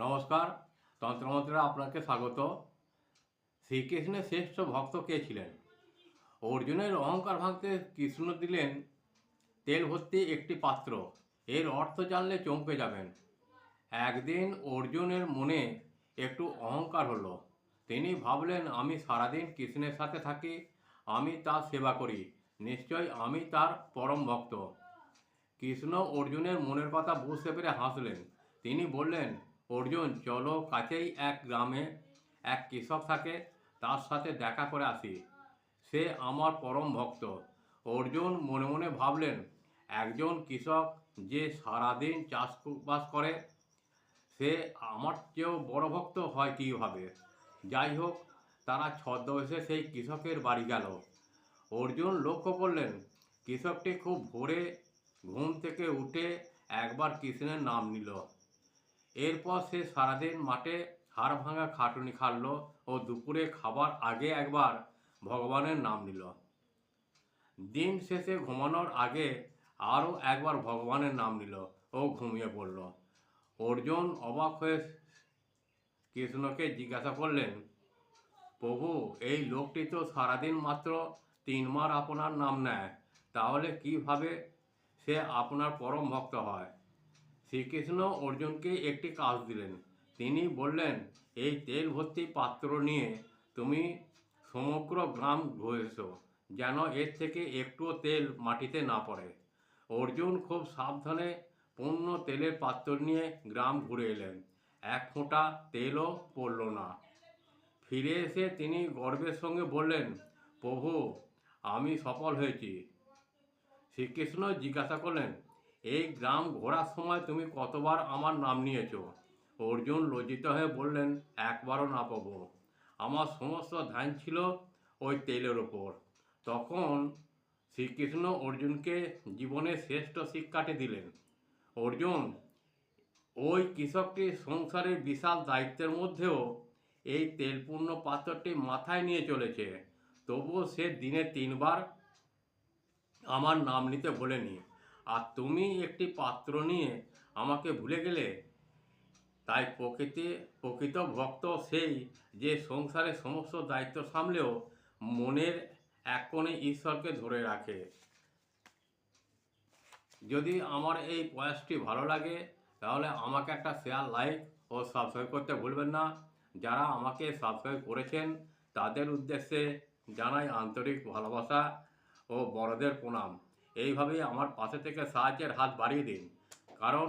নমস্কার, তন্ত্রমন্ত্রে আপনাকে স্বাগত। শ্রীকৃষ্ণের শ্রেষ্ঠ ভক্ত কে ছিলেন? অর্জুনের অহংকার ভাঙতে কৃষ্ণ দিলেন তেল ভর্তি একটি পাত্র। এর অর্থ জানলে চমকে যাবেন। একদিন অর্জুনের মনে একটু অহংকার হলো। তিনি ভাবলেন, আমি সারাদিন কৃষ্ণের সাথে থাকি, আমি তার সেবা করি, নিশ্চয়ই আমি তার পরম ভক্ত। কৃষ্ণ অর্জুনের মনের কথা বুঝতে পেরে হাসলেন। তিনি বললেন, অর্জুন, চলো, কাছেই এক গ্রামে এক কৃষক থাকে, তার সাথে দেখা করে আসি। সে আমার পরম ভক্ত। অর্জুন মনে মনে ভাবলেন, একজন কৃষক যে সারাদিন চাষবাস করে, সে আমার চেয়েও বড় ভক্ত হয় কীভাবে? যাই হোক, তারা ছদ্মবেশে সেই কৃষকের বাড়ি গেল। অর্জুন লক্ষ্য করলেন, কৃষকটি খুব ভোরে ঘুম থেকে উঠে একবার কৃষ্ণের নাম নিল। এরপর সে সারাদিন মাঠে হাড় ভাঙা খাটুনি খাটল ও দুপুরে খাবার আগে একবার ভগবানের নাম নিল। দিন শেষে ঘুমানোর আগে আরও একবার ভগবানের নাম নিল ও ঘুমিয়ে পড়ল। অর্জুন অবাক হয়ে কৃষ্ণকে জিজ্ঞাসা করলেন, প্রভু, এই লোকটি তো সারাদিন মাত্র 3 বার আপনার নাম নেয়, তাহলে কিভাবে সে আপনার পরম ভক্ত হয়? শ্রীকৃষ্ণ অর্জুনকে একটি কাজ দিলেন। তিনি বললেন, এই তেল ভর্তি পাত্র নিয়ে তুমি সমগ্র গ্রাম ঘুরে এসো, যেন এর থেকে একটুও তেল মাটিতে না পড়ে। অর্জুন খুব সাবধানে পূর্ণ তেলের পাত্র নিয়ে গ্রাম ঘুরে এলেন। এক ফোঁটা তেলও পড়ল না। ফিরে এসে তিনি গর্বের সঙ্গে বললেন, প্রভু, আমি সফল হয়েছি। শ্রীকৃষ্ণ জিজ্ঞাসা করলেন, এই গ্রাম ঘোরার সময় তুমি কতবার আমার নাম নিয়েছ? অর্জুন লজ্জিত হয়ে বললেন, একবারও না প্রভু। আমার সমস্ত ধ্যান ছিল ওই তেলের ওপর। তখন শ্রীকৃষ্ণ অর্জুনকে জীবনের শ্রেষ্ঠ শিক্ষাটি দিলেন। অর্জুন, ওই কৃষকটির সংসারের বিশাল দায়িত্বের মধ্যেও এই তেলপূর্ণ পাত্রটি মাথায় নিয়ে চলেছে, তবুও সে দিনে 3 বার আমার নাম নিতে ভোলেনি। আর তুমি একটি পাত্র নিয়ে আমাকে ভুলে গেলে। তাই প্রকৃত ভক্ত সেই যে সংসারের সমস্ত দায়িত্ব সামলেও মনের এক কোণে ঈশ্বরকে ধরে রাখে। যদি আমার এই প্রয়াসটি ভালো লাগে, তাহলে আমাকে একটা শেয়ার, লাইক ও সাবস্ক্রাইব করতে ভুলবেন না। যারা আমাকে সাবস্ক্রাইব করেছেন তাদের উদ্দেশ্যে জানাই আন্তরিক ভালোবাসা ও বড়দের প্রণাম। এইভাবেই আমার পাশে থেকে সাহায্যের হাত বাড়িয়ে দিন, কারণ